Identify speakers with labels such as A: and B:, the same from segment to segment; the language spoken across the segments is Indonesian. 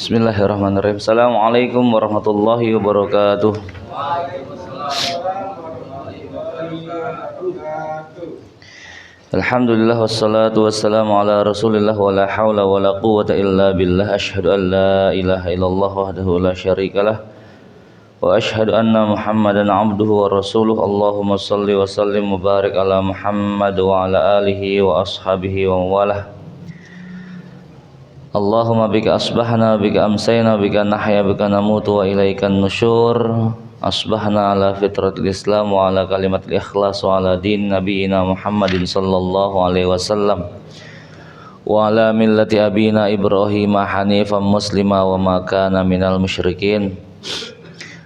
A: Bismillahirrahmanirrahim. Assalamualaikum warahmatullahi wabarakatuh. Alhamdulillah wassalatu wassalamu ala Rasulillah wa la haula wa la quwwata illa billah. Asyhadu an la ilaha illallah wahdahu la syarikalah wa asyhadu anna Muhammadan abduhu wa rasuluh. Allahumma shalli wa sallim wa barik ala Muhammad wa ala alihi wa ashabihi wa walah. Allahumma bika asbahna bika amsayna bika nahya bika namutu wa ilaikan nusyur. Asbahna ala fitratil Islam wa ala kalimatil ikhlas wa ala din nabiyina Muhammadin sallallahu alaihi wasallam wa ala millati abina Ibrahim hanifan muslima wa ma kana minal musyrikin.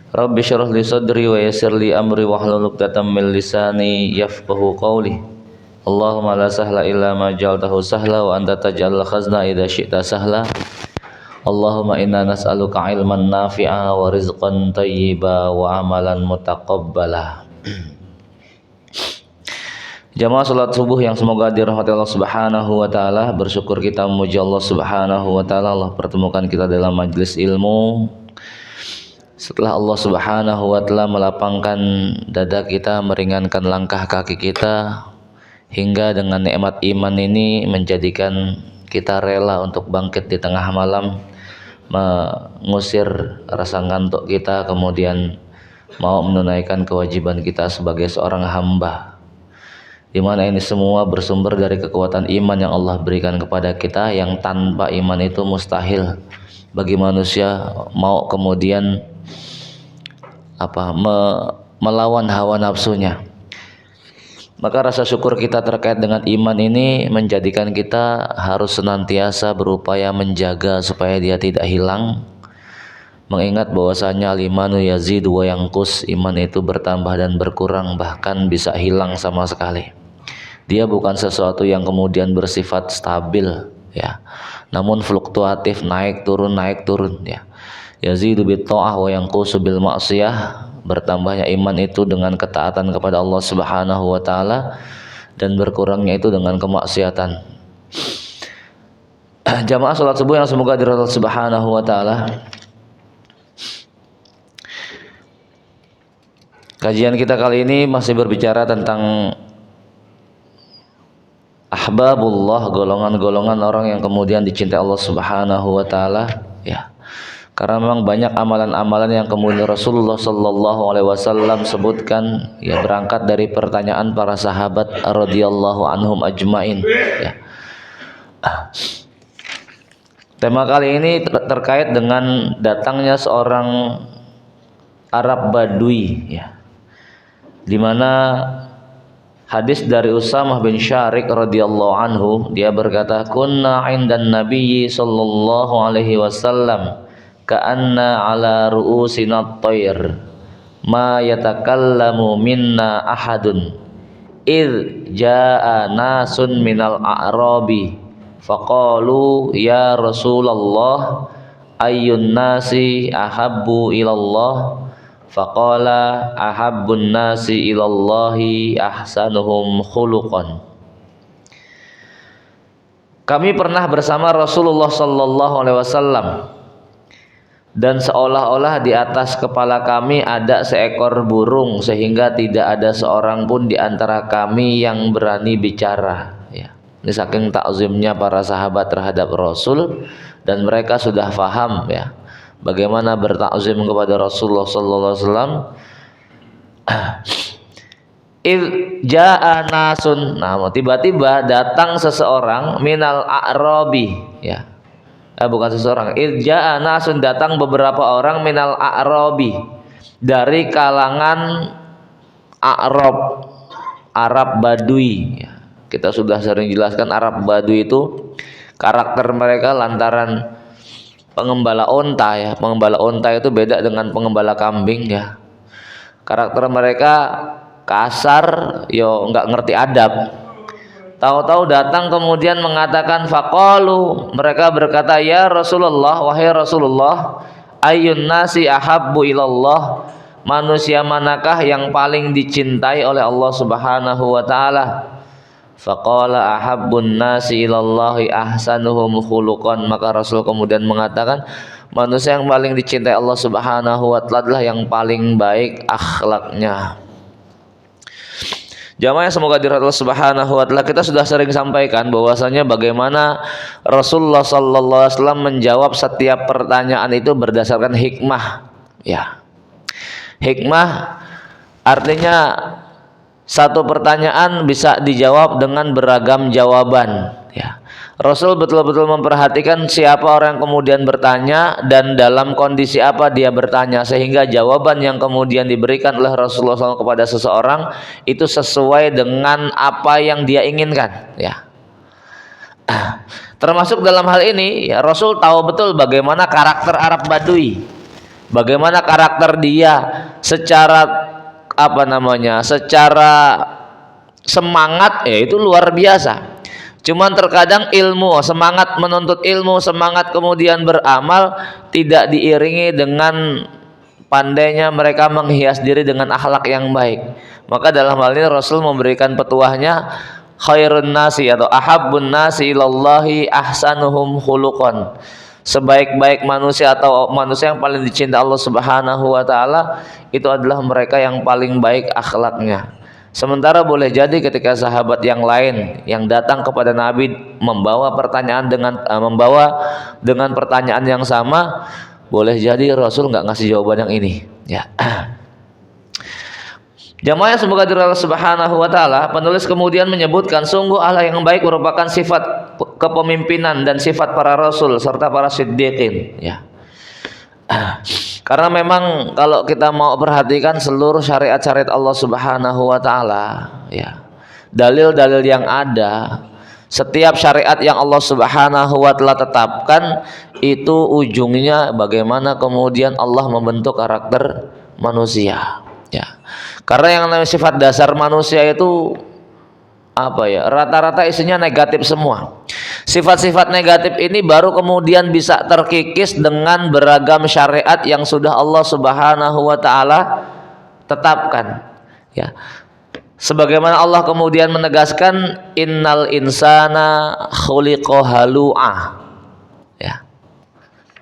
A: Rabbi syrah li sadri wa yassir li amri wa hlul 'uqdatam min lisani yafqahu qawli. Allahumma la sahla illa ma ja'altahu sahla wa anta taj'alul khazna idza syi'ta sahla. Allahumma inna nas'aluka ilman nafi'a wa rizqan thayyiba wa amalan mutaqabbala. Jamaah salat subuh yang semoga dirahmati Allah Subhanahu wa taala, bersyukur kita memuji Allah Subhanahu wa taala. Allah pertemukan kita dalam majelis ilmu. Setelah Allah Subhanahu wa taala melapangkan dada kita, meringankan langkah kaki kita, hingga dengan nikmat iman ini menjadikan kita rela untuk bangkit di tengah malam, mengusir rasa ngantuk kita, kemudian mau menunaikan kewajiban kita sebagai seorang hamba, di mana ini semua bersumber dari kekuatan iman yang Allah berikan kepada kita, yang tanpa iman itu mustahil bagi manusia mau kemudian melawan hawa nafsunya. Maka rasa syukur kita terkait dengan iman ini menjadikan kita harus senantiasa berupaya menjaga supaya dia tidak hilang. Mengingat bahwasanya al-imanu yazidu wa yanqus, iman itu bertambah dan berkurang, bahkan bisa hilang sama sekali. Dia bukan sesuatu yang kemudian bersifat stabil, ya. Namun fluktuatif, naik turun ya. Yazidu bit ta'ah wa yanqusu bil ma'siyah. Bertambahnya iman itu dengan ketaatan kepada Allah Subhanahu wa taala, dan berkurangnya itu dengan kemaksiatan. Jamaah salat subuh yang semoga dirahmati Allah Subhanahu wa taala. Kajian kita kali ini masih berbicara tentang ahbabullah, golongan-golongan orang yang kemudian dicintai Allah Subhanahu wa taala, ya. Karena memang banyak amalan-amalan yang kemudian Rasulullah sallallahu alaihi wasallam sebutkan, ya, berangkat dari pertanyaan para sahabat radhiyallahu anhum ajmain, ya. Tema kali ini terkait dengan datangnya seorang Arab Badui, ya. Di mana hadis dari Usamah bin Syariq radhiyallahu anhu, dia berkata, "Kunna 'indan Nabiyyi sallallahu alaihi wasallam ka'anna ala ru'usina at-tayr ma yatakallamu minna ahadun id jaa nasun minal a'rabi faqalu ya Rasulullah ayyun nasi ahabbu ilallah faqala ahabbun nasi ilallahi ahsanuhum khuluqan." Kami pernah bersama Rasulullah sallallahu alaihi wasallam, dan seolah-olah di atas kepala kami ada seekor burung, sehingga tidak ada seorang pun di antara kami yang berani bicara, ya. Ini saking takzimnya para sahabat terhadap Rasul, dan mereka sudah faham, ya, bagaimana bertakzim kepada Rasulullah sallallahu alaihi wasallam. Jaa nasun, nah, tiba-tiba datang seseorang minal a'rabi, ya. Bukan seseorang, jaa nasun, datang beberapa orang minal a'rabi, dari kalangan A'rab, Arab Badui, ya. Kita sudah sering jelaskan Arab Badui itu karakter mereka lantaran pengembala onta, ya. Pengembala onta itu beda dengan pengembala kambing, ya. Karakter mereka kasar, yo nggak ngerti adab. Tahu-tahu datang kemudian mengatakan, faqalu, mereka berkata, ya Rasulullah, wahai Rasulullah, ayyun nasi ahabbu ilallah, manusia manakah yang paling dicintai oleh Allah Subhanahu wa taala? Faqala ahabbun nasi ilallahi ahsanuhum khuluqan, maka Rasul kemudian mengatakan, Manusia yang paling dicintai Allah Subhanahu wa taala adalah yang paling baik akhlaknya. Jamaah yang semoga dirahmati Allah Subhanahu wa taala, kita sudah sering sampaikan bahwasanya bagaimana Rasulullah sallallahu alaihi wasallam menjawab setiap pertanyaan itu berdasarkan hikmah. Ya. Hikmah artinya satu pertanyaan bisa dijawab dengan beragam jawaban, ya. Rasul betul-betul memperhatikan siapa orang yang kemudian bertanya dan dalam kondisi apa dia bertanya, sehingga jawaban yang kemudian diberikan oleh Rasulullah SAW kepada seseorang itu sesuai dengan apa yang dia inginkan, ya. Termasuk dalam hal ini, ya, Rasul tahu betul bagaimana karakter Arab Badui, bagaimana karakter dia secara secara semangat, ya itu luar biasa. Cuman terkadang semangat menuntut ilmu, semangat kemudian beramal tidak diiringi dengan pandainya mereka menghias diri dengan akhlak yang baik. Maka dalam hal ini Rasul memberikan petuahnya, khairun nasi atau ahabbun nasi ilallahi ahsanuhum khuluqan. Sebaik-baik manusia atau manusia yang paling dicinta Allah Subhanahu wa taala itu adalah mereka yang paling baik akhlaknya. Sementara boleh jadi ketika sahabat yang lain yang datang kepada Nabi membawa dengan pertanyaan yang sama, boleh jadi Rasul nggak ngasih jawaban yang ini, ya. Jamaah yang semoga dirahmati Allah Subhanahu wa taala, penulis kemudian menyebutkan sungguh Allah yang baik merupakan sifat kepemimpinan dan sifat para rasul serta para siddiqin, ya. Karena memang kalau kita mau perhatikan seluruh syariat-syariat Allah Subhanahu wa taala, ya, dalil-dalil yang ada, setiap syariat yang Allah Subhanahu wa taala tetapkan itu ujungnya bagaimana kemudian Allah membentuk karakter manusia, ya. Karena yang namanya sifat dasar manusia itu rata-rata isinya negatif semua. Sifat-sifat negatif ini baru kemudian bisa terkikis dengan beragam syariat yang sudah Allah Subhanahu wa taala tetapkan, ya. Sebagaimana Allah kemudian menegaskan innal insana khuliqa halu'a, ya.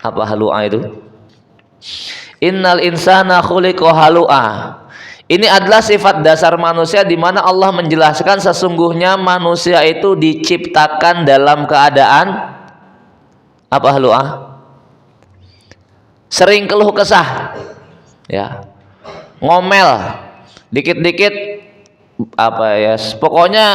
A: Apa halu'a itu? Innal insana khuliqa halu'a. Ini adalah sifat dasar manusia di mana Allah menjelaskan sesungguhnya manusia itu diciptakan dalam keadaan apa halu'ah? Sering keluh kesah, ya. Ngomel, dikit-dikit pokoknya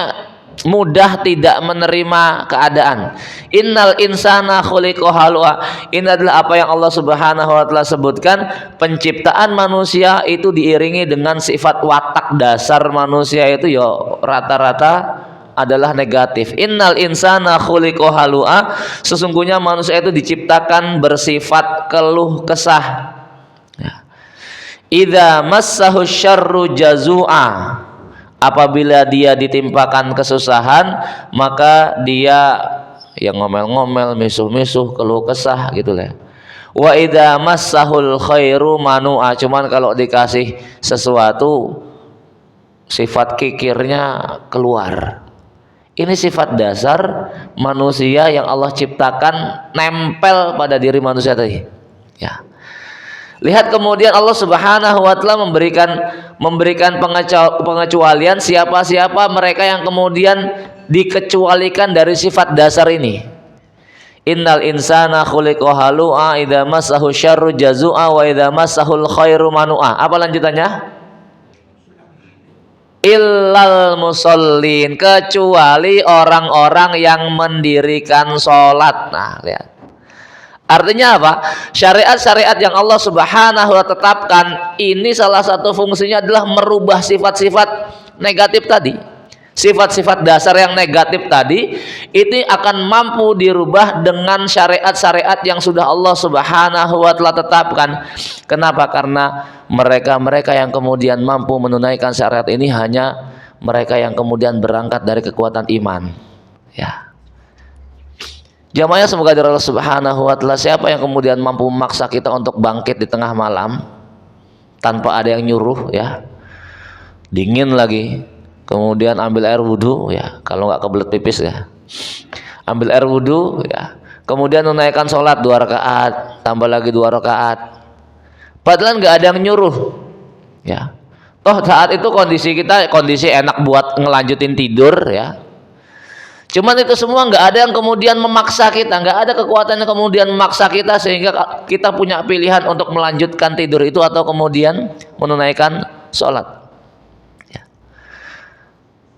A: mudah tidak menerima keadaan. Innal insana khuliqa halu'a. Ini adalah apa yang Allah Subhanahu wa taala sebutkan, penciptaan manusia itu diiringi dengan sifat watak dasar manusia itu rata-rata adalah negatif. Innal insana khuliqa halu'a. Sesungguhnya manusia itu diciptakan bersifat keluh kesah. Idza massahu syarru jazu'a. Apabila dia ditimpakan kesusahan, maka dia yang ngomel-ngomel, misuh-misuh, keluh kesah gitu lah. Wa idza massahul khairu manu'a. Cuman kalau dikasih sesuatu, sifat kikirnya keluar. Ini sifat dasar manusia yang Allah ciptakan nempel pada diri manusia tadi, ya. Lihat kemudian Allah Subhanahu wa taala memberikan pengecualian siapa-siapa mereka yang kemudian dikecualikan dari sifat dasar ini. Innal insana khuliqa halu'a idza massahu syarru jazu'a wa idza massahul khairu manu'a. Apa lanjutannya? Illal musallin, kecuali orang-orang yang mendirikan sholat. Nah, lihat. Artinya apa? Syariat-syariat yang Allah Subhanahu wa taala tetapkan ini salah satu fungsinya adalah merubah sifat-sifat negatif tadi. Sifat-sifat dasar yang negatif tadi itu akan mampu dirubah dengan syariat-syariat yang sudah Allah Subhanahu wa taala tetapkan. Kenapa? Karena mereka yang kemudian mampu menunaikan syariat ini hanya mereka yang kemudian berangkat dari kekuatan iman, ya. Jamaah semoga dari Allah Subhanahu wa taala, siapa yang kemudian mampu memaksa kita untuk bangkit di tengah malam tanpa ada yang nyuruh, ya. Dingin lagi. Kemudian ambil air wudu, ya. Kalau nggak kebelet pipis, ya. Ambil air wudu, ya. kemudian menunaikan sholat 2 rakaat, tambah lagi 2 rakaat. Padahal nggak ada yang nyuruh, ya. Toh saat itu kondisi enak buat ngelanjutin tidur, ya. Cuman itu semua nggak ada yang kemudian memaksa kita, nggak ada kekuatan yang kemudian memaksa kita sehingga kita punya pilihan untuk melanjutkan tidur itu atau kemudian menunaikan sholat. Ya.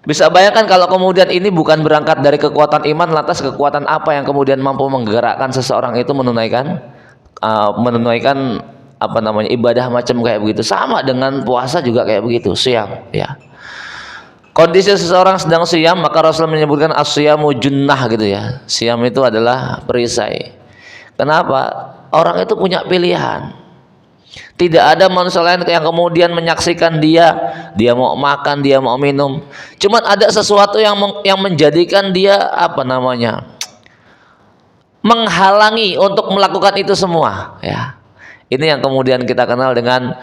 A: Bisa bayangkan kalau kemudian ini bukan berangkat dari kekuatan iman, lantas kekuatan apa yang kemudian mampu menggerakkan seseorang itu menunaikan ibadah macam kayak begitu. Sama dengan puasa juga kayak begitu, siam, ya. Kondisi seseorang sedang siam, maka Rasul menyebutkan as-siyamu junnah gitu ya. Siam itu adalah perisai. Kenapa? Orang itu punya pilihan. Tidak ada manusia lain yang kemudian menyaksikan dia mau makan, dia mau minum. Cuman ada sesuatu yang menjadikan dia menghalangi untuk melakukan itu semua, ya. Ini yang kemudian kita kenal dengan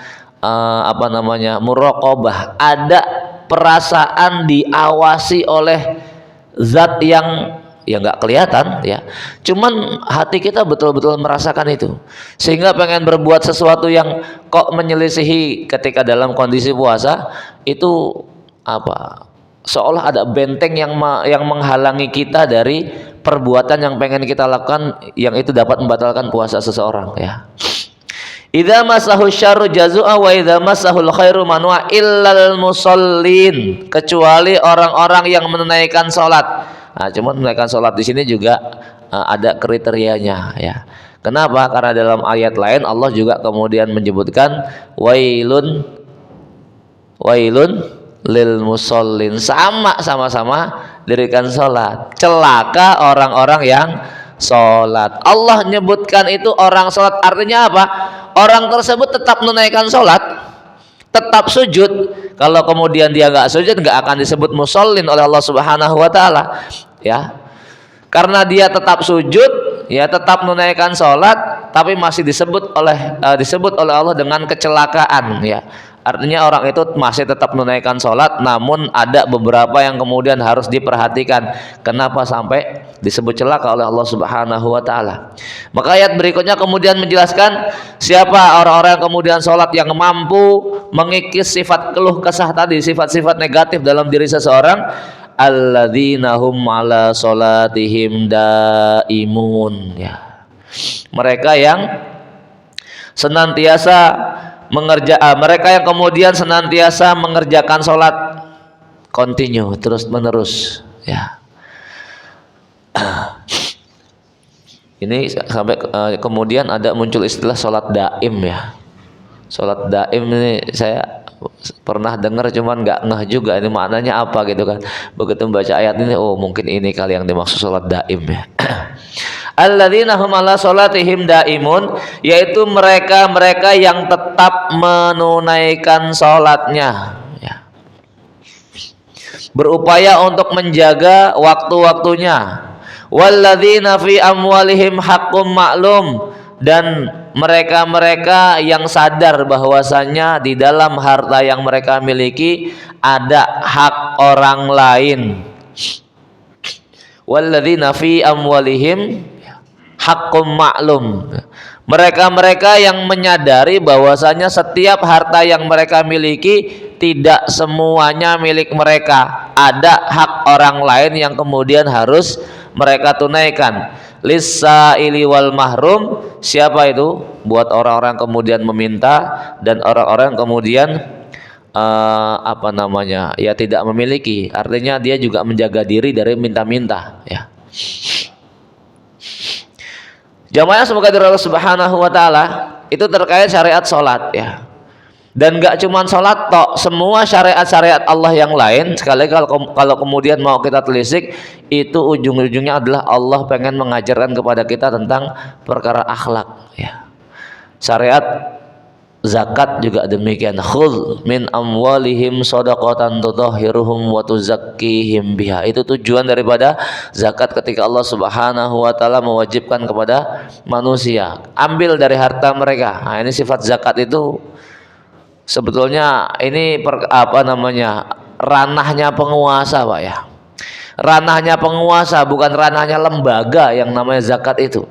A: muraqabah. Ada perasaan diawasi oleh zat yang nggak kelihatan, ya. Cuman hati kita betul-betul merasakan itu, sehingga pengen berbuat sesuatu yang kok menyelisihi ketika dalam kondisi puasa itu seolah ada benteng yang menghalangi kita dari perbuatan yang pengen kita lakukan, yang itu dapat membatalkan puasa seseorang, ya. Idza masahu syarru jazua wa idza masahul khairu manwa illal musallin, kecuali orang-orang yang menunaikan salat. Nah, cuma menunaikan salat di sini juga ada kriterianya, ya. Kenapa? Karena dalam ayat lain Allah juga kemudian menyebutkan wailun lil musallin, sama-sama dirikan salat. Celaka orang-orang yang sholat. Allah menyebutkan itu orang sholat, artinya apa? Orang tersebut tetap menunaikan sholat, tetap sujud. Kalau kemudian dia nggak sujud, nggak akan disebut musallin oleh Allah Subhanahu Wa Taala, ya. Karena dia tetap sujud, ya, tetap menunaikan sholat, tapi masih disebut oleh Allah dengan kecelakaan, ya. Artinya orang itu masih tetap menunaikan sholat, namun ada beberapa yang kemudian harus diperhatikan. Kenapa sampai disebut celaka oleh Allah Subhanahu Wa Taala? Maka ayat berikutnya kemudian menjelaskan siapa orang-orang yang kemudian sholat yang mampu mengikis sifat keluh kesah tadi, sifat-sifat negatif dalam diri seseorang. Alladzina hum ala sholatihim daimun, ya. Mereka yang senantiasa mereka yang kemudian senantiasa mengerjakan sholat continue, terus menerus, ya. Ini sampai kemudian ada muncul istilah sholat daim, ya. Sholat daim ini saya pernah dengar, cuman nggak ngeh juga ini maknanya apa gitu kan. Begitu membaca ayat ini, oh mungkin ini kali yang dimaksud sholat daim, ya. Alladzina hum ala sholatihim daimun, yaitu mereka yang tetap menunaikan sholatnya, ya. Berupaya untuk menjaga waktu-waktunya. Walladzina fi amwalihim haqqum ma'lum, dan mereka yang sadar bahwasanya di dalam harta yang mereka miliki ada hak orang lain. Walladzina fi amwalihim haqqum ma'lum, mereka yang menyadari bahwasanya setiap harta yang mereka miliki tidak semuanya milik mereka, ada hak orang lain yang kemudian harus mereka tunaikan. Lis-sa'ili wal mahrum, siapa itu? Buat orang-orang kemudian meminta dan orang-orang kemudian ya tidak memiliki, artinya dia juga menjaga diri dari minta-minta, ya. Jamaah semoga dari Allah Subhanahu Wa Taala, itu terkait syariat sholat, ya. Dan gak cuma sholat tok, semua syariat-syariat Allah yang lain sekali kalau kemudian mau kita telisik, itu ujung-ujungnya adalah Allah pengen mengajarkan kepada kita tentang perkara akhlak, ya. Syariat zakat juga demikian. Khudh min amwalihim shadaqatan tutahhiruhum wa tuzakkihim biha. Itu tujuan daripada zakat ketika Allah Subhanahu Wa Taala mewajibkan kepada manusia, ambil dari harta mereka. Nah, ini sifat zakat itu sebetulnya ini ranahnya penguasa, Pak, ya. ranahnya penguasa, bukan ranahnya lembaga yang namanya zakat itu.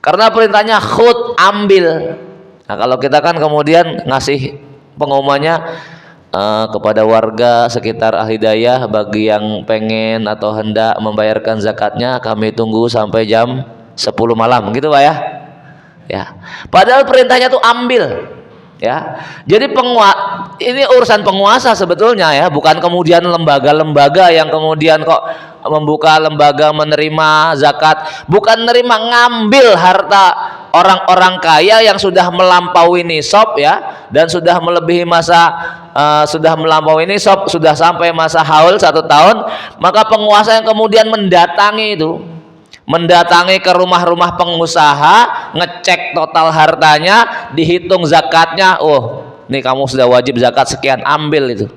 A: Karena perintahnya khud, ambil. Nah, kalau kita kan kemudian ngasih pengumumannya kepada warga sekitar Al-Hidayah, bagi yang pengen atau hendak membayarkan zakatnya kami tunggu sampai jam 10 malam gitu Pak ya. Ya. Padahal perintahnya tuh ambil. Ya. Jadi ini urusan penguasa sebetulnya ya, bukan kemudian lembaga-lembaga yang kemudian kok membuka lembaga menerima zakat, bukan menerima, ngambil harta orang-orang kaya yang sudah melampaui nisab ya, dan sudah melebihi masa sudah melampaui nisab, sudah sampai masa haul 1 tahun, maka penguasa yang kemudian mendatangi ke rumah-rumah pengusaha, ngecek total hartanya, dihitung zakatnya, oh ini kamu sudah wajib zakat sekian, ambil itu,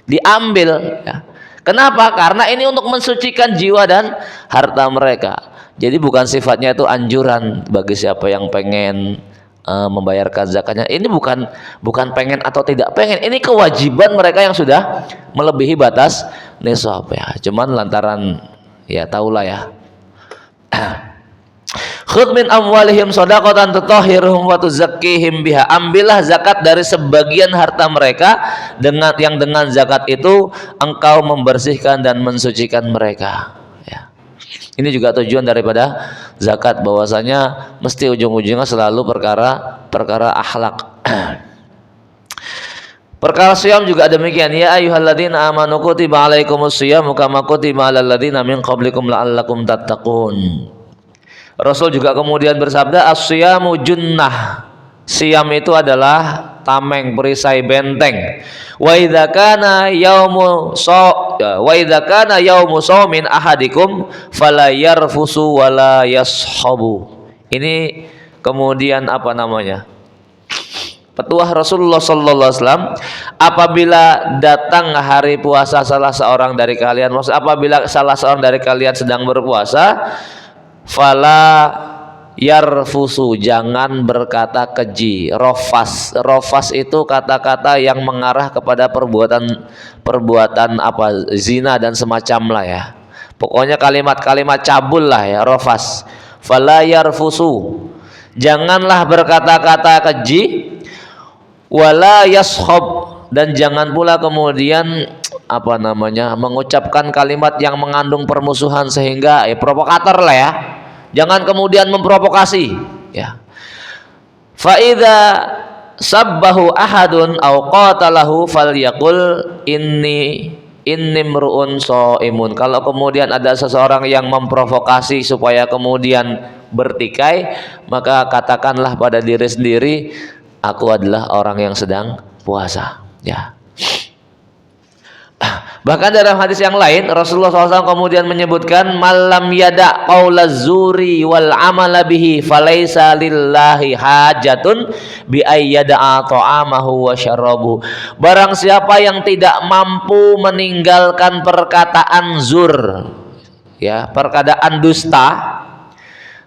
A: diambil ya. Kenapa? Karena ini untuk mensucikan jiwa dan harta mereka. Jadi bukan sifatnya itu anjuran bagi siapa yang pengen membayarkan zakatnya. Ini bukan pengen atau tidak pengen. Ini kewajiban mereka yang sudah melebihi batas nisab ya. Cuman lantaran ya tahulah ya. Khudh min amwalihim shadaqatan tutahhiruhum wa tuzakkihim biha. Ambillah zakat dari sebagian harta mereka, dengan zakat itu engkau membersihkan dan mensucikan mereka. Ya. Ini juga tujuan daripada zakat, bahwasanya mesti ujung-ujungnya selalu perkara akhlak. Perkara siyam juga demikian. Ya ayyuhalladzina amanu kutiba alaikumus syiyamu kama kutiba alal ladzina min qablikum la'allakum tattaqun. Rasul juga kemudian bersabda, as-siyamu junnah. Siam itu adalah tameng, perisai, benteng. Wa idza kana yaumu shaumin ahadikum fala yarfusu wala yashabu. Ini kemudian apa namanya? Petuah Rasulullah sallallahu alaihi wasallam, apabila datang hari puasa salah seorang dari kalian, maksud apabila salah seorang dari kalian sedang berpuasa, fala yarfusu, jangan berkata keji. Rofas itu kata-kata yang mengarah kepada perbuatan apa, zina dan semacam lah ya. Pokoknya kalimat-kalimat cabul lah ya, rofas. Fala yarfusu, janganlah berkata-kata keji. Wala yashab, dan jangan pula kemudian apa namanya, mengucapkan kalimat yang mengandung permusuhan sehingga provokator lah ya. Jangan kemudian memprovokasi ya. Fa idza sabbahu ahadun aw qatalahu falyaqul inni mru'un shaimun. Kalau kemudian ada seseorang yang memprovokasi supaya kemudian bertikai, maka katakanlah pada diri sendiri, aku adalah orang yang sedang puasa ya. Bahkan dalam hadis yang lain Rasulullah SAW kemudian menyebutkan, malam yada qaulaz zuri wal amala bihi falaisa lillahi hajatun bi ayyada'a ta'amahu wa syarabu. Barang siapa yang tidak mampu meninggalkan perkataan zur ya, perkataan dusta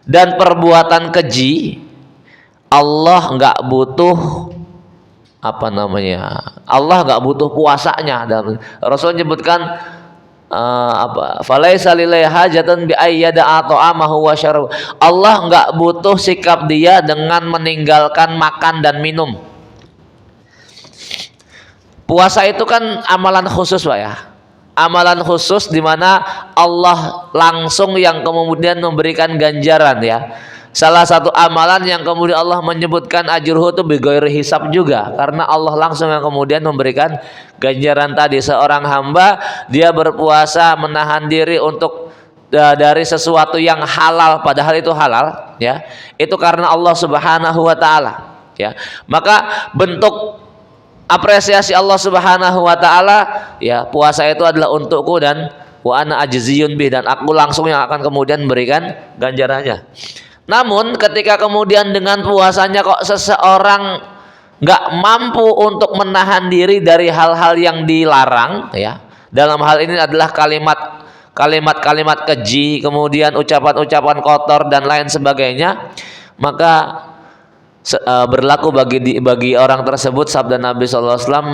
A: dan perbuatan keji, Allah enggak butuh apa namanya, Allah nggak butuh puasanya. Dan Rasul menyebutkan falaisa lillahi hajatun bi ayyada'a ta'amahu wa syarabu. Allah nggak butuh sikap dia dengan meninggalkan makan dan minum. Puasa itu kan amalan khusus Pak ya, amalan khusus di mana Allah langsung yang kemudian memberikan ganjaran ya. Salah satu amalan yang kemudian Allah menyebutkan ajruhu itu bighairi hisab juga, karena Allah langsung yang kemudian memberikan ganjaran tadi. Seorang hamba dia berpuasa menahan diri untuk dari sesuatu yang halal, padahal itu halal ya, itu karena Allah Subhanahu wa taala ya. Maka bentuk apresiasi Allah Subhanahu wa taala ya, puasa itu adalah untukku dan wa ana ajziyun bih, dan aku langsung yang akan kemudian memberikan ganjarannya. Namun ketika kemudian dengan puasanya kok seseorang nggak mampu untuk menahan diri dari hal-hal yang dilarang ya, dalam hal ini adalah kalimat-kalimat keji, kemudian ucapan-ucapan kotor dan lain sebagainya, maka berlaku bagi orang tersebut sabda Nabi sallallahu alaihi wasallam,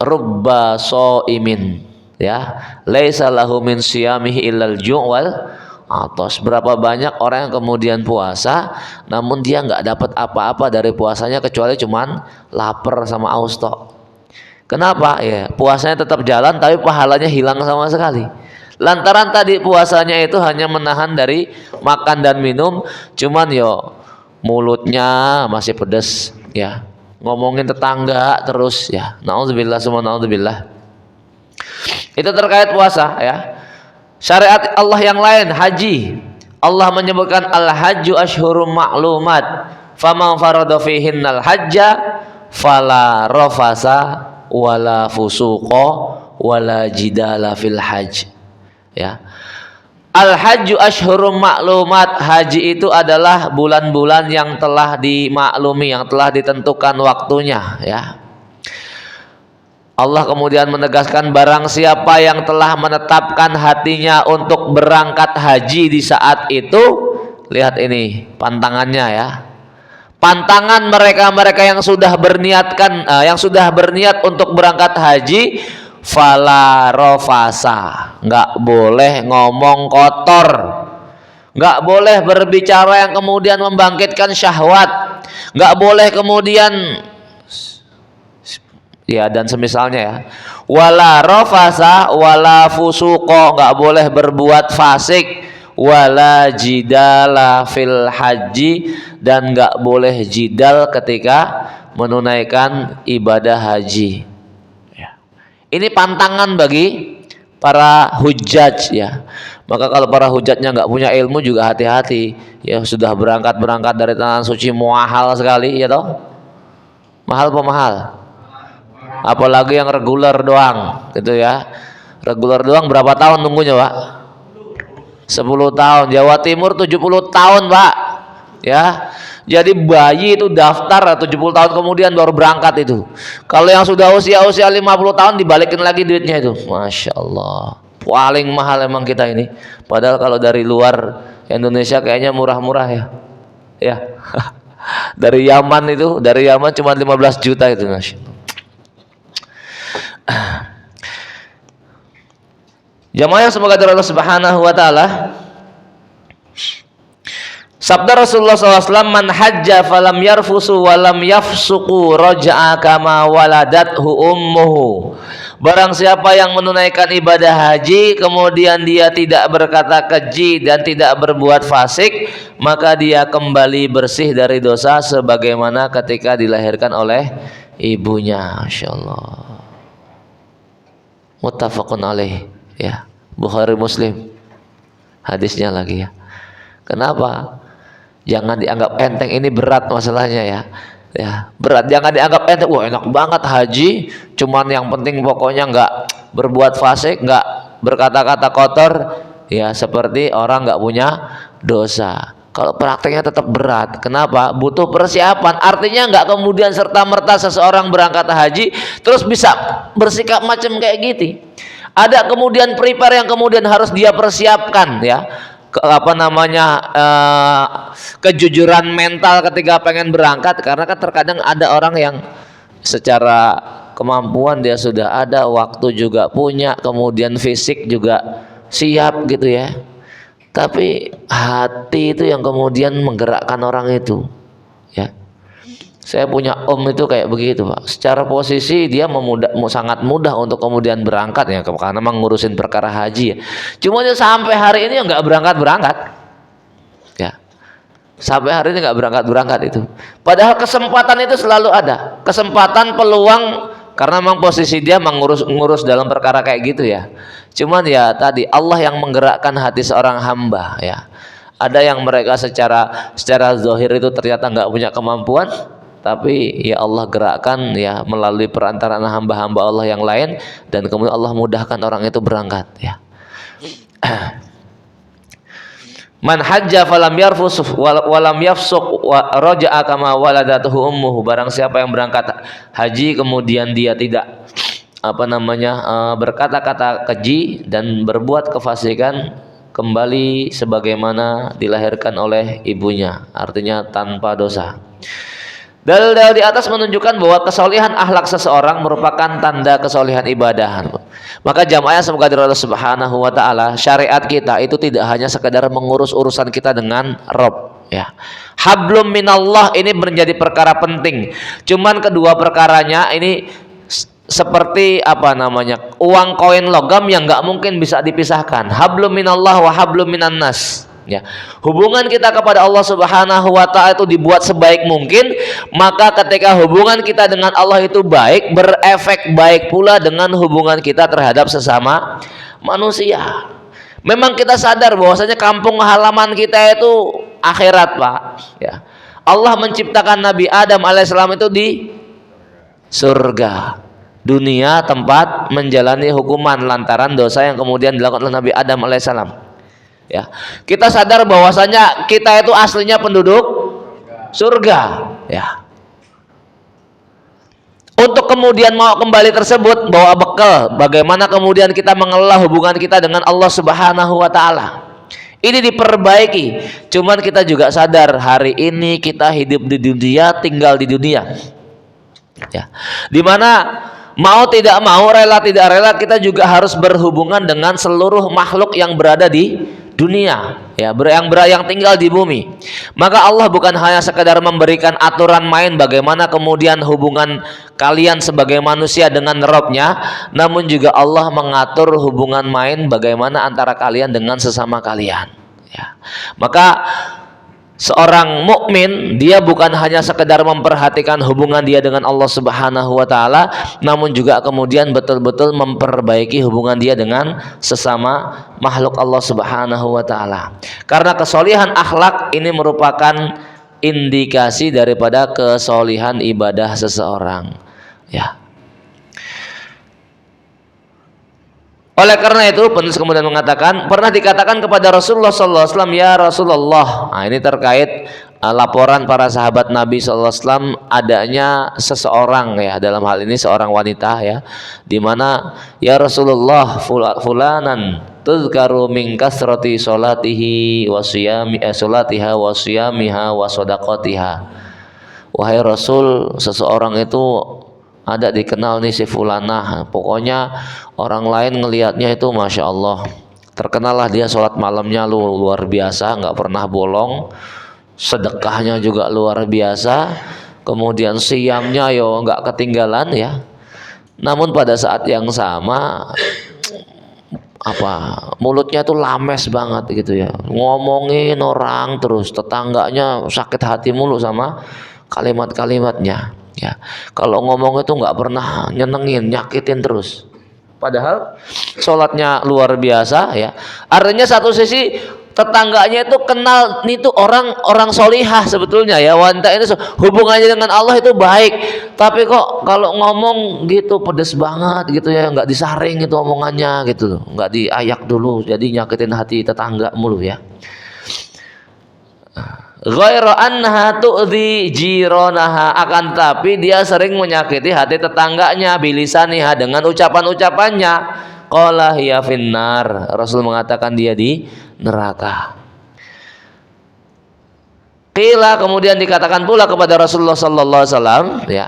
A: rubba shaimin ya, laisa lahu min siyamihi illal ju' wal atos. Berapa banyak orang yang kemudian puasa namun dia nggak dapat apa-apa dari puasanya kecuali cuman lapar sama aus tok. Kenapa? Ya, puasanya tetap jalan tapi pahalanya hilang sama sekali. Lantaran tadi puasanya itu hanya menahan dari makan dan minum, cuman yo mulutnya masih pedes ya. Ngomongin tetangga terus ya. Nauzubillah summa naudzubillah. Itu terkait puasa ya. Syariat Allah yang lain, haji. Allah menyebutkan al-hajju asyhurum ma'lumat. Faman farada fihinnal hajja fala rafasa wala fusuqa wala jidala fil hajj. Ya. Al-hajju asyhurum ma'lumat. Haji itu adalah bulan-bulan yang telah dimaklumi, yang telah ditentukan waktunya ya. Allah kemudian menegaskan barang siapa yang telah menetapkan hatinya untuk berangkat haji di saat itu, lihat ini pantangannya ya. Pantangan mereka-mereka yang sudah berniat untuk berangkat haji, fala rofasa, nggak boleh ngomong kotor, nggak boleh berbicara yang kemudian membangkitkan syahwat, nggak boleh kemudian ya dan semisalnya ya, wala rofasa wala fusuko, nggak boleh berbuat fasik, wala jidala fil haji, dan nggak boleh jidal ketika menunaikan ibadah haji. Ini pantangan bagi para hujjaj ya. Maka kalau para hujjajnya nggak punya ilmu juga hati-hati ya, sudah berangkat dari tanah suci mahal sekali ya toh. Mahal apa mahal? Apalagi yang reguler doang gitu ya. Reguler doang berapa tahun nunggunya Pak? 10 tahun. Jawa Timur 70 tahun Pak ya. Jadi bayi itu daftar 70 tahun kemudian baru berangkat itu. Kalau yang sudah usia 50 tahun dibalikin lagi duitnya itu. Masya Allah, paling mahal emang kita ini. Padahal kalau dari luar Indonesia kayaknya murah-murah ya. Ya. Dari Yaman cuma 15 juta itu. Masya Allah. Jamaah yang semoga dari Allah Subhanahu wa taala. Sabda Rasulullah SAW, man hajja falam yarfusu walam yafsuku raja'a kama waladathu ummuhu. Barang siapa yang menunaikan ibadah haji kemudian dia tidak berkata keji dan tidak berbuat fasik, maka dia kembali bersih dari dosa sebagaimana ketika dilahirkan oleh ibunya. Masyaallah. Muttafaqun alaih ya, Bukhari Muslim hadisnya lagi ya. Kenapa? Jangan dianggap enteng, ini berat masalahnya ya. Ya, berat, jangan dianggap enteng. Wah, enak banget haji, cuman yang penting pokoknya nggak berbuat fasik, nggak berkata-kata kotor, ya seperti orang nggak punya dosa. Kalau prakteknya tetap berat. Kenapa? Butuh persiapan. Artinya nggak kemudian serta-merta seseorang berangkat haji terus bisa bersikap macam kayak gitu. Ada kemudian prepare yang kemudian harus dia persiapkan ya. Kejujuran mental ketika pengen berangkat, karena kan terkadang ada orang yang secara kemampuan dia sudah ada, waktu juga punya, kemudian fisik juga siap gitu ya, tapi hati itu yang kemudian menggerakkan orang itu ya. Saya punya om itu kayak begitu Pak. Secara posisi dia sangat mudah untuk kemudian berangkat ya, karena mengurusin perkara haji ya. Cuma dia sampai hari ini nggak berangkat ya. Sampai hari ini nggak berangkat itu. Padahal kesempatan itu selalu ada. Kesempatan, peluang, karena memang posisi dia mengurus dalam perkara kayak gitu ya. Cuman ya tadi Allah yang menggerakkan hati seorang hamba ya. Ada yang mereka secara zahir itu ternyata nggak punya kemampuan, tapi ya Allah gerakkan ya melalui perantaraan hamba-hamba Allah yang lain, dan kemudian Allah mudahkan orang itu berangkat ya. Man hajja falam yarfus walam yafsuq raja'a kama waladathu ummuhu. Barang siapa yang berangkat haji kemudian dia tidak berkata-kata keji dan berbuat kefasikan, kembali sebagaimana dilahirkan oleh ibunya, artinya tanpa dosa. Dalil-dalil di atas menunjukkan bahwa kesolehan akhlak seseorang merupakan tanda kesolehan ibadah. Maka jamaah semoga dari Allah Subhanahu wa taala, syariat kita itu tidak hanya sekedar mengurus urusan kita dengan Rabb, ya. Hablum minallah ini menjadi perkara penting. Cuman kedua perkaranya ini seperti apa namanya? Uang koin logam yang nggak mungkin bisa dipisahkan. Hablum minallah wa hablum minan nas. Ya, hubungan kita kepada Allah Subhanahu wa taala itu dibuat sebaik mungkin, maka ketika hubungan kita dengan Allah itu baik, berefek baik pula dengan hubungan kita terhadap sesama manusia. Memang kita sadar bahwasanya kampung halaman kita itu akhirat, Pak, ya. Allah menciptakan Nabi Adam alaihissalam itu di surga. Dunia tempat menjalani hukuman lantaran dosa yang kemudian dilakukan oleh Nabi Adam alaihissalam. Ya, kita sadar bahwasanya kita itu aslinya penduduk surga, ya. Untuk kemudian mau kembali tersebut bawa bekal bagaimana kemudian kita mengelola hubungan kita dengan Allah Subhanahu wa taala. Ini diperbaiki. Cuman kita juga sadar hari ini kita hidup di dunia, tinggal di dunia. Ya. Dimana mau tidak mau, rela tidak rela, kita juga harus berhubungan dengan seluruh makhluk yang berada di dunia, ya, yang tinggal di bumi. Maka Allah bukan hanya sekedar memberikan aturan main bagaimana kemudian hubungan kalian sebagai manusia dengan Rabb-nya, namun juga Allah mengatur hubungan main bagaimana antara kalian dengan sesama kalian, ya. Maka seorang mukmin dia bukan hanya sekedar memperhatikan hubungan dia dengan Allah Subhanahu wa taala, namun juga kemudian betul-betul memperbaiki hubungan dia dengan sesama makhluk Allah Subhanahu wa taala. Karena kesolihan akhlak ini merupakan indikasi daripada kesolihan ibadah seseorang, ya. Oleh karena itu penulis kemudian mengatakan, pernah dikatakan kepada Rasulullah SAW, ya Rasulullah. Nah, ini terkait laporan para sahabat Nabi SAW adanya seseorang, ya, dalam hal ini seorang wanita, ya, di mana ya Rasulullah fulanan tuzkaru min kasrati salatihi wa siyami salatiha wa siyamiha wa shadaqatiha. Wahai Rasul, seseorang itu ada dikenal nih si fulanah, pokoknya orang lain ngelihatnya itu masya Allah, terkenallah dia sholat malamnya luar biasa, nggak pernah bolong, sedekahnya juga luar biasa, kemudian siamnya yo nggak ketinggalan, ya. Namun pada saat yang sama mulutnya tuh lames banget gitu, ya, ngomongin orang terus, tetangganya sakit hati mulu sama kalimat-kalimatnya. Ya, kalau ngomong itu nggak pernah nyenengin, nyakitin terus. Padahal sholatnya luar biasa, ya. Artinya satu sisi tetangganya itu kenal itu orang solihah sebetulnya, ya, wanita ini hubungannya dengan Allah itu baik. Tapi kok kalau ngomong gitu pedes banget gitu, ya, nggak disaring itu omongannya gitu, nggak diayak dulu, jadi nyakitin hati tetangga mulu, ya. Ghairu anha tu'dhi jiranaha, akan tapi dia sering menyakiti hati tetangganya bilisaniha dengan ucapan-ucapannya. Qala hiya finnar, Rasul mengatakan dia di neraka. Qila, kemudian dikatakan pula kepada Rasulullah sallallahu alaihi wasallam, ya,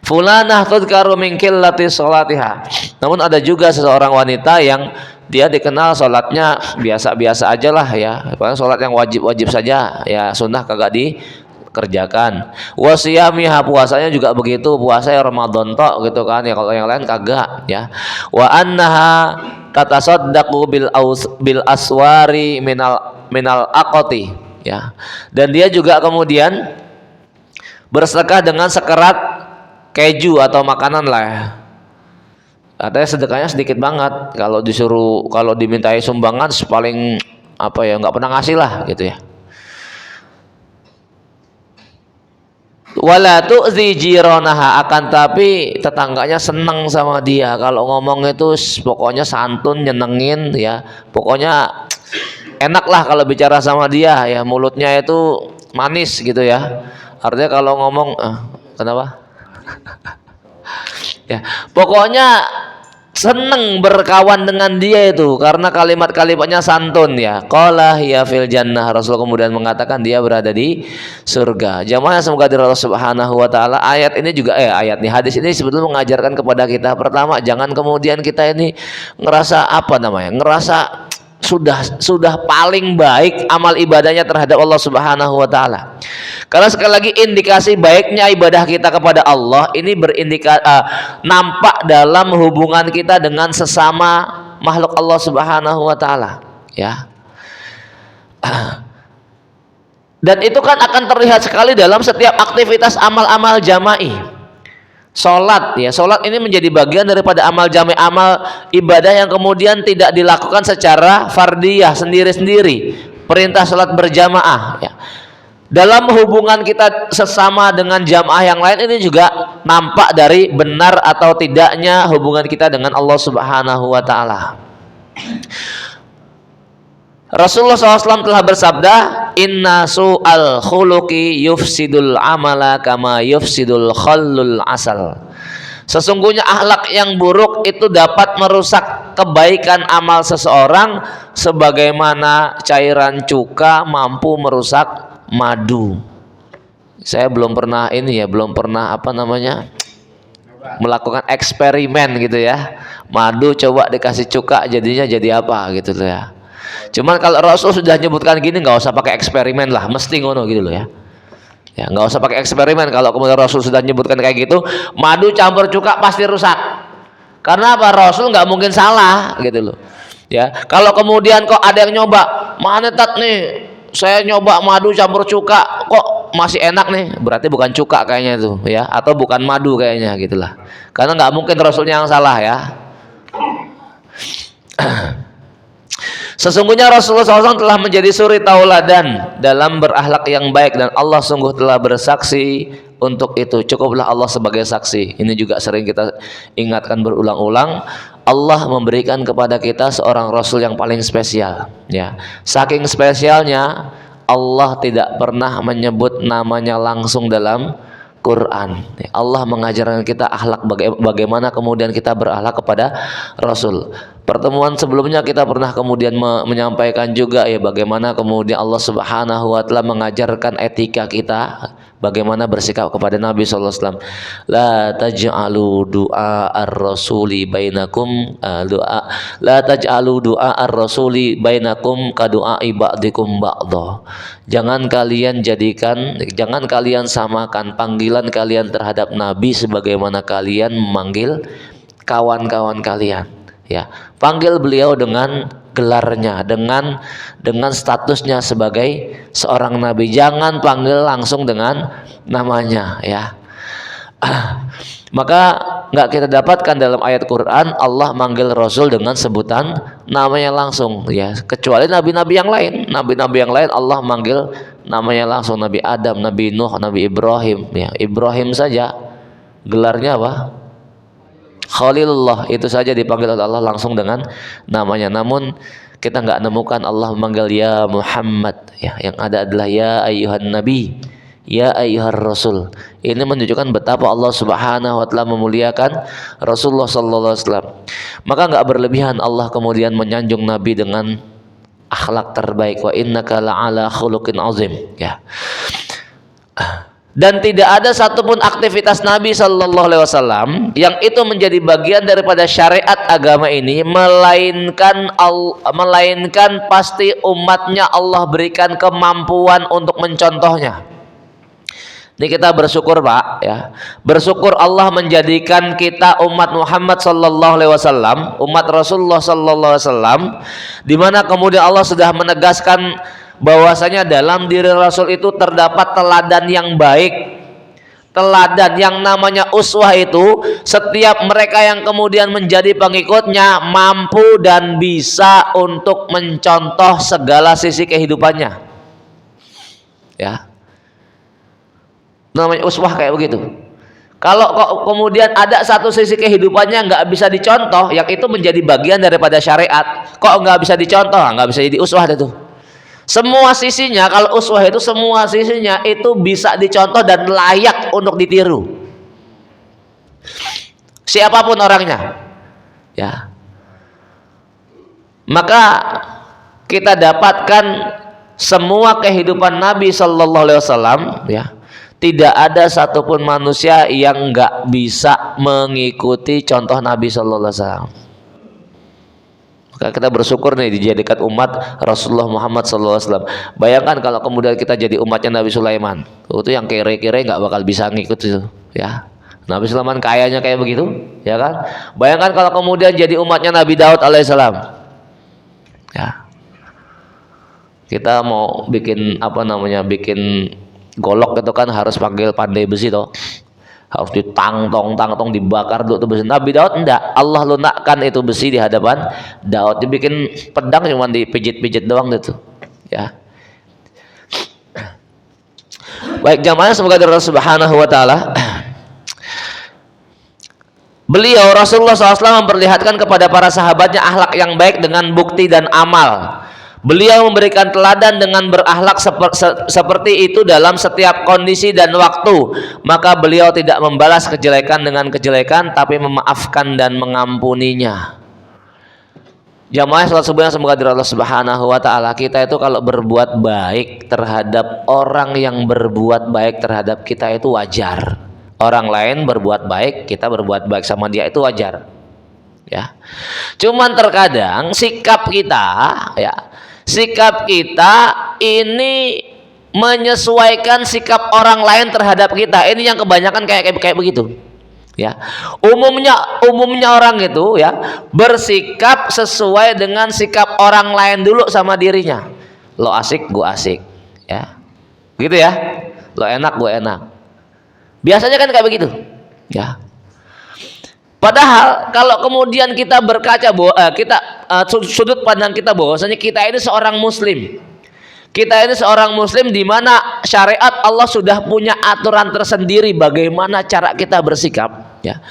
A: fulanah tudkaru min qillati sholatiha. Namun ada juga seseorang wanita yang dia dikenal sholatnya biasa-biasa aja lah, ya, paling sholat yang wajib-wajib saja, ya, sunnah kagak dikerjakan. Wasiyamiha, puasanya juga begitu, puasa ya Ramadan tok gitu kan, ya, kalau yang lain kagak, ya. Wa annaha tatasaddaqu bil aswari minal aqati, ya. Dan dia juga kemudian bersedekah dengan sekerat keju atau makanan lah, ya. Katanya sedekahnya sedikit banget, kalau dimintai sumbangan paling nggak pernah ngasih lah gitu, ya. Wala tu'zi jiranaha, akan tapi tetangganya seneng sama dia kalau ngomong itu pokoknya santun, nyenengin, ya, pokoknya enak lah kalau bicara sama dia, ya, mulutnya itu manis gitu, ya. Artinya kalau ngomong kenapa? Ya, pokoknya seneng berkawan dengan dia itu karena kalimat-kalimatnya santun ya. Qala ya fil jannah, Rasul kemudian mengatakan dia berada di surga. Jamaah semoga dari Allah Subhanahu wa taala, ayat ini juga ayat nih, hadis ini sebetulnya mengajarkan kepada kita, pertama jangan kemudian kita ini ngerasa ngerasa sudah paling baik amal ibadahnya terhadap Allah Subhanahu wa taala. Karena sekali lagi indikasi baiknya ibadah kita kepada Allah ini nampak dalam hubungan kita dengan sesama makhluk Allah Subhanahu wa taala, ya. Dan itu kan akan terlihat sekali dalam setiap aktivitas amal-amal jama'i. Salat ya, salat ini menjadi bagian daripada amal jami', amal ibadah yang kemudian tidak dilakukan secara fardiyah sendiri-sendiri. Perintah salat berjamaah ya. Dalam hubungan kita sesama dengan jamaah yang lain ini juga nampak dari benar atau tidaknya hubungan kita dengan Allah Subhanahu wa taala. Rasulullah SAW telah bersabda, inna su'al khuluqi yufsidul amala kama yufsidul khallul asal. Sesungguhnya akhlak yang buruk itu dapat merusak kebaikan amal seseorang sebagaimana cairan cuka mampu merusak madu. Saya belum pernah melakukan eksperimen gitu ya. Madu coba dikasih cuka jadinya jadi apa gitu loh ya. Cuman kalau Rasul sudah nyebutkan gini, nggak usah pakai eksperimen lah, mesti ngono gitu loh ya. Ya nggak usah pakai eksperimen kalau kemudian Rasul sudah nyebutkan kayak gitu, madu campur cuka pasti rusak. Karena apa? Rasul nggak mungkin salah gitu loh. Ya kalau kemudian kok ada yang nyoba, mana tat nih, saya nyoba madu campur cuka, kok masih enak nih, berarti bukan cuka kayaknya tuh ya, atau bukan madu kayaknya gitulah. Karena nggak mungkin Rasulnya yang salah ya. Sesungguhnya Rasulullah SAW telah menjadi suri tauladan dalam berakhlak yang baik dan Allah sungguh telah bersaksi untuk itu. Cukuplah Allah sebagai saksi. Ini juga sering kita ingatkan berulang-ulang. Allah memberikan kepada kita seorang Rasul yang paling spesial. Ya, saking spesialnya Allah tidak pernah menyebut namanya langsung dalam Quran. Allah mengajarkan kita akhlak bagaimana kemudian kita berakhlak kepada Rasul. Pertemuan sebelumnya kita pernah kemudian menyampaikan juga ya bagaimana kemudian Allah Subhanahu wa taala mengajarkan etika kita bagaimana bersikap kepada Nabi sallallahu alaihi wasallam. La taj'alu du'a ar-rasuli bainakum la taj'alu du'a ar-rasuli bainakum ka du'a ba'dikum ba'dha. Jangan kalian samakan panggilan kalian terhadap Nabi sebagaimana kalian memanggil kawan-kawan kalian. Ya, panggil beliau dengan gelarnya, dengan statusnya sebagai seorang nabi. Jangan panggil langsung dengan namanya ya. Maka nggak kita dapatkan dalam ayat Quran Allah manggil Rasul dengan sebutan namanya langsung ya, kecuali nabi-nabi yang lain. Nabi-nabi yang lain Allah manggil namanya langsung. Nabi Adam, Nabi Nuh, Nabi Ibrahim ya. Ibrahim saja gelarnya apa? Khalilullah, itu saja dipanggil oleh Allah langsung dengan namanya. Namun kita nggak nemukan Allah memanggil ya Muhammad ya. Yang ada adalah ya ayyuhan nabi, ya ayyuhar rasul. Ini menunjukkan betapa Allah Subhanahu wa taala memuliakan Rasulullah sallallahu alaihi wasallam. Maka nggak berlebihan Allah kemudian menyanjung Nabi dengan akhlak terbaik, wa innaka la'ala khuluqin azim ya. Dan tidak ada satupun aktivitas Nabi Sallallahu Alaihi Wasallam yang itu menjadi bagian daripada syariat agama ini, melainkan pasti umatnya Allah berikan kemampuan untuk mencontohnya. Ini kita bersyukur Pak ya, bersyukur Allah menjadikan kita umat Muhammad Sallallahu Alaihi Wasallam, umat Rasulullah Sallallahu Alaihi Wasallam, di mana kemudian Allah sudah menegaskan bahwasanya dalam diri Rasul itu terdapat teladan yang baik. Teladan yang namanya uswah itu setiap mereka yang kemudian menjadi pengikutnya mampu dan bisa untuk mencontoh segala sisi kehidupannya. Ya. Namanya uswah kayak begitu. Kalau kemudian ada satu sisi kehidupannya nggak bisa dicontoh, yang itu menjadi bagian daripada syariat. Kok nggak bisa dicontoh? Nggak bisa jadi uswah itu. Semua sisinya, kalau uswah itu semua sisinya itu bisa dicontoh dan layak untuk ditiru. Siapapun orangnya. Ya. Maka kita dapatkan semua kehidupan Nabi Sallallahu Alaihi Wasallam, ya, tidak ada satupun manusia yang nggak bisa mengikuti contoh Nabi Sallallahu Alaihi Wasallam. Maka kita bersyukur nih dijadikan umat Rasulullah Muhammad Sallallahu Alaihi Wasallam. Bayangkan kalau kemudian kita jadi umatnya Nabi Sulaiman, itu yang kere-kere nggak bakal bisa ngikut itu, ya. Nabi Sulaiman kayanya kayak begitu, ya kan? Bayangkan kalau kemudian jadi umatnya Nabi Daud alaihissalam, ya. Kita mau bikin bikin golok itu kan harus panggil pandai besi toh, harus ditang-tong dibakar dulu tuh besi. Nabi Daud enggak, Allah lunakkan itu besi di hadapan Daud, dibikin pedang cuma dipijit-pijit doang gitu, ya. Baik jamaah, semoga dari Allah Subhanahu Wa Taala, beliau Rasulullah SAW memperlihatkan kepada para sahabatnya akhlak yang baik dengan bukti dan amal. Beliau memberikan teladan dengan berakhlak seperti itu dalam setiap kondisi dan waktu. Maka beliau tidak membalas kejelekan dengan kejelekan, tapi memaafkan dan mengampuninya. Jamaah salat subuh yang semoga dari Allah Subhanahu Wa Taala, kita itu kalau berbuat baik terhadap orang yang berbuat baik terhadap kita itu wajar. Orang lain berbuat baik, kita berbuat baik sama dia itu wajar, ya. Cuman terkadang sikap kita ini menyesuaikan sikap orang lain terhadap kita. Ini yang kebanyakan kayak begitu, ya. Umumnya orang itu, ya, bersikap sesuai dengan sikap orang lain dulu sama dirinya. Lo asik, gua asik, ya, gitu ya. Lo enak, gua enak. Biasanya kan kayak begitu, ya. Padahal kalau kemudian kita berkaca bahwa sudut pandang kita bahwasanya kita ini seorang muslim. Kita ini seorang muslim di mana syariat Allah sudah punya aturan tersendiri bagaimana cara kita bersikap, ya.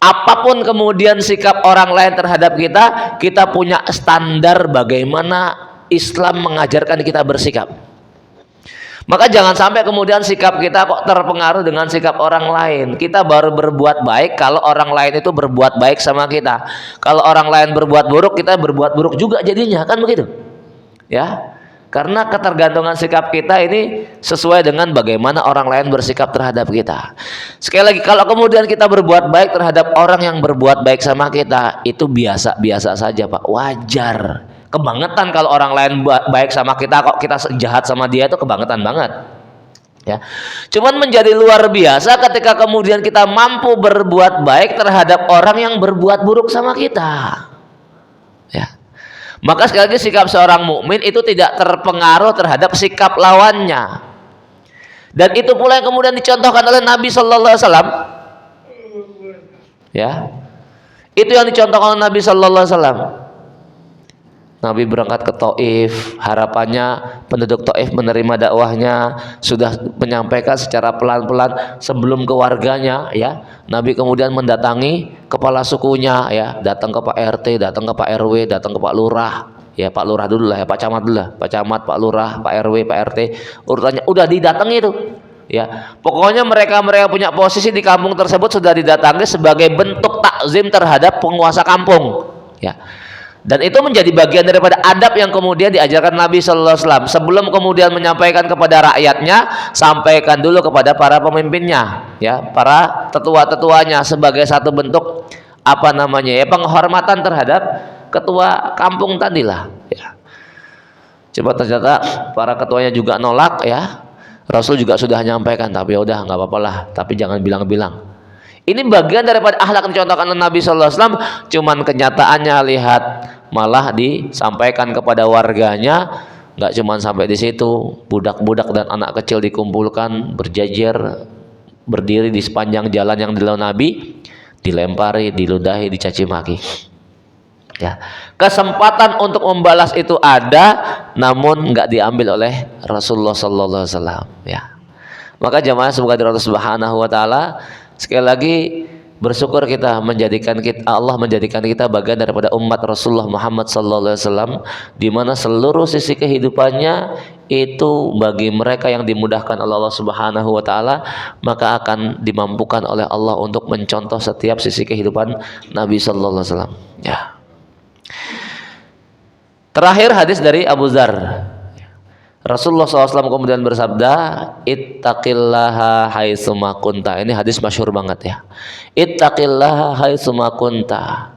A: Apapun kemudian sikap orang lain terhadap kita, kita punya standar bagaimana Islam mengajarkan kita bersikap. Maka jangan sampai kemudian sikap kita kok terpengaruh dengan sikap orang lain. Kita baru berbuat baik kalau orang lain itu berbuat baik sama kita. Kalau orang lain berbuat buruk, kita berbuat buruk juga jadinya, kan begitu, ya. Karena ketergantungan sikap kita ini sesuai dengan bagaimana orang lain bersikap terhadap kita. Sekali lagi, kalau kemudian kita berbuat baik terhadap orang yang berbuat baik sama kita, itu biasa-biasa saja, Pak, wajar. Kebangetan kalau orang lain baik sama kita kok kita jahat sama dia, itu kebangetan banget, ya. Cuman menjadi luar biasa ketika kemudian kita mampu berbuat baik terhadap orang yang berbuat buruk sama kita, ya. Maka sekali lagi sikap seorang mukmin itu tidak terpengaruh terhadap sikap lawannya. Dan itu pula yang kemudian dicontohkan oleh Nabi Sallallahu Alaihi Wasallam, ya. Itu yang dicontohkan oleh Nabi Sallallahu Alaihi Wasallam. Nabi berangkat ke Taif, harapannya penduduk Taif menerima dakwahnya, sudah menyampaikan secara pelan-pelan sebelum ke warganya, ya. Nabi kemudian mendatangi kepala sukunya, ya, datang ke Pak RT, datang ke Pak RW, datang ke Pak Lurah, ya, Pak Lurah dulu lah, ya, Pak Camat dulu lah, Pak Camat, Pak Lurah, Pak RW, Pak RT, urutannya udah didatangi itu, ya. Pokoknya mereka punya posisi di kampung tersebut sudah didatangi sebagai bentuk takzim terhadap penguasa kampung, ya. Dan itu menjadi bagian daripada adab yang kemudian diajarkan Nabi Sallallahu Alaihi Wasallam. Sebelum kemudian menyampaikan kepada rakyatnya, sampaikan dulu kepada para pemimpinnya, ya, para tetua-tetuanya, sebagai satu bentuk penghormatan terhadap ketua kampung tadilah, ya. Coba ternyata para ketuanya juga nolak, ya. Rasul juga sudah menyampaikan, tapi ya udah nggak apa-apa lah, tapi jangan bilang-bilang. Ini bagian daripada akhlak yang dicontohkan Nabi Sallallahu Alaihi Wasallam. Cuman kenyataannya lihat, malah disampaikan kepada warganya. Nggak cuman sampai di situ, budak-budak dan anak kecil dikumpulkan berjajar berdiri di sepanjang jalan yang dilalui Nabi, dilempari, diludahi, dicaci maki, ya. Kesempatan untuk membalas itu ada, namun nggak diambil oleh Rasulullah Sallallahu Alaihi Wasallam, ya. Maka jamaah semoga Allah Subhanahu Wa Taala, sekali lagi bersyukur kita Allah menjadikan kita bagian daripada umat Rasulullah Muhammad Sallallahu Alaihi Wasallam, di mana seluruh sisi kehidupannya itu bagi mereka yang dimudahkan oleh Allah Subhanahu Wa Taala, maka akan dimampukan oleh Allah untuk mencontoh setiap sisi kehidupan Nabi Sallallahu Alaihi Wasallam. Ya. Terakhir hadis dari Abu Dzar. Rasulullah SAW kemudian bersabda, ittaqillaha haitsuma kunta. Ini hadis masyhur banget ya. Ittaqillaha haitsuma kunta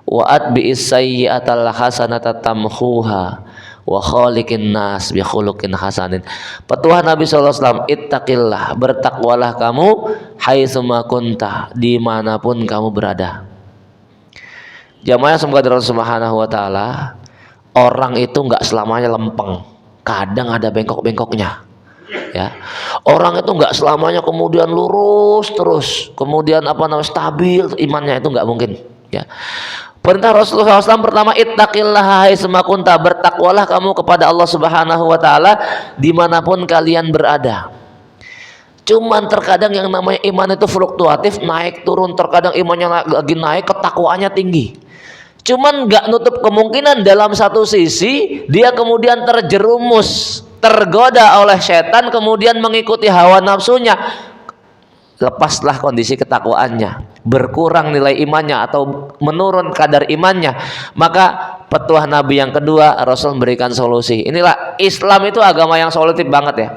A: wa atbi'is sayyi'atal hasanata tamhuha wa khaliqin nas bi khuluqin hasanin. Petuah Nabi SAW, ittaqillah, bertakwalah kamu haitsuma kunta, dimanapun kamu berada. Jamaah semoga dari Allah Subhanahu wa taala, orang itu enggak selamanya lempeng. Kadang ada bengkok-bengkoknya. Ya. Orang itu enggak selamanya kemudian lurus terus, kemudian stabil imannya, itu enggak mungkin, ya. Perintah Rasulullah SAW pertama, ittaqillaha haitsuma kunta, bertakwalah kamu kepada Allah Subhanahu wa taala dimanapun kalian berada. Cuman terkadang yang namanya iman itu fluktuatif, naik turun, terkadang imannya lagi naik, ketakwaannya tinggi. Cuman nggak nutup kemungkinan dalam satu sisi dia kemudian terjerumus, tergoda oleh setan, kemudian mengikuti hawa nafsunya. Lepaslah kondisi ketakwaannya, berkurang nilai imannya atau menurun kadar imannya, maka petuah Nabi yang kedua, Rasul memberikan solusi. Inilah Islam, itu agama yang solutif banget ya.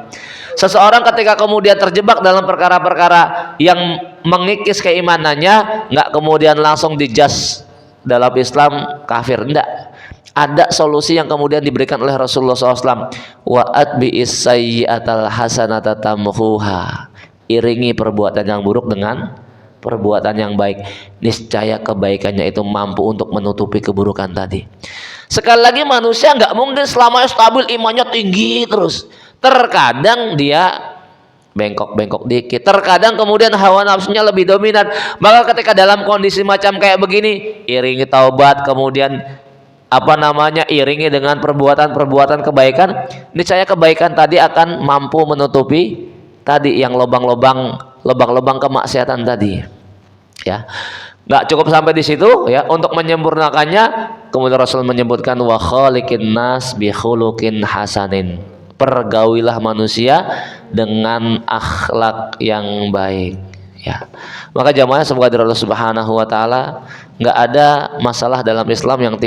A: Seseorang ketika kemudian terjebak dalam perkara-perkara yang mengikis keimanannya, nggak kemudian langsung dijudge dalam Islam kafir, enggak. Ada solusi yang kemudian diberikan oleh Rasulullah SAW. Wa atbi'is sayyi'atal hasanata tamhuha, iringi perbuatan yang buruk dengan perbuatan yang baik, niscaya kebaikannya itu mampu untuk menutupi keburukan tadi. Sekali lagi, manusia nggak mungkin selamanya stabil imannya tinggi terus. Terkadang dia bengkok-bengkok dikit, terkadang kemudian hawa nafsunya lebih dominan. Maka ketika dalam kondisi macam kayak begini, iringi taubat, kemudian iringi dengan perbuatan-perbuatan kebaikan, niscaya kebaikan tadi akan mampu menutupi tadi yang lubang-lubang kemaksiatan tadi. Ya. Nggak cukup sampai di situ ya, untuk menyempurnakannya kemudian Rasul menyebutkan wa khaliqin nas bi khuluqin hasanin. Pergaulilah manusia dengan akhlak yang baik, ya. Maka jamaah semoga dari Allah Subhanahu wa taala, nggak ada masalah dalam Islam yang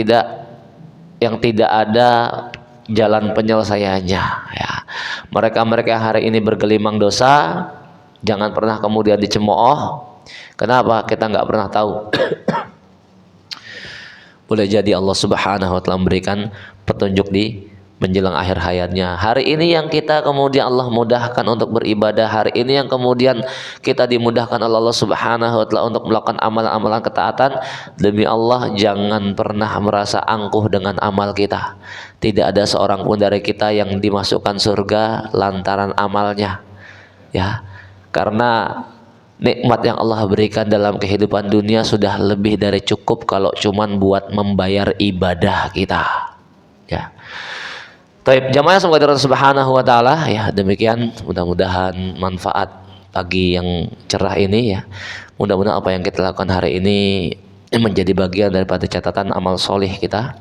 A: tidak ada jalan penyelesaiannya, ya. Mereka yang hari ini bergelimang dosa, jangan pernah kemudian dicemooh. Kenapa? Kita nggak pernah tahu. Boleh jadi Allah Subhanahu wa taala memberikan petunjuk di menjelang akhir hayatnya. Hari ini yang kita kemudian Allah mudahkan untuk beribadah, hari ini yang kemudian kita dimudahkan oleh Allah Subhanahu wa taala untuk melakukan amalan-amalan ketaatan, demi Allah jangan pernah merasa angkuh dengan amal kita. Tidak ada seorang pun dari kita yang dimasukkan surga lantaran amalnya, ya. Karena nikmat yang Allah berikan dalam kehidupan dunia sudah lebih dari cukup kalau cuman buat membayar ibadah kita, ya. Baik, jamaah semoga Allah Subhanahu wa taala, ya, demikian mudah-mudahan manfaat pagi yang cerah ini, ya. Mudah-mudahan apa yang kita lakukan hari ini menjadi bagian daripada catatan amal solih kita.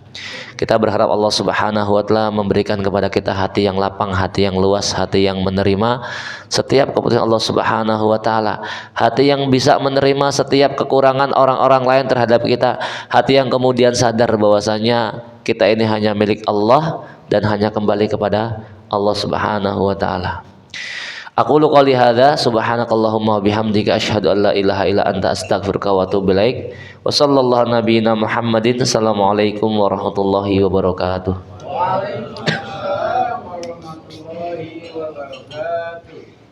A: Kita berharap Allah Subhanahu wa taala memberikan kepada kita hati yang lapang, hati yang luas, hati yang menerima setiap keputusan Allah Subhanahu wa taala, hati yang bisa menerima setiap kekurangan orang-orang lain terhadap kita, hati yang kemudian sadar bahwasanya kita ini hanya milik Allah dan hanya kembali kepada Allah Subhanahu wa taala. Aqulu qouli hadza subhanakallahumma wa bihamdika asyhadu an la ilaha illa anta astaghfiruka wa atubu ilaik. Wa sallallahu nabiyina Muhammadin. Assalamualaikum warahmatullahi wabarakatuh.
B: Waalaikumsalam warahmatullahi wabarakatuh.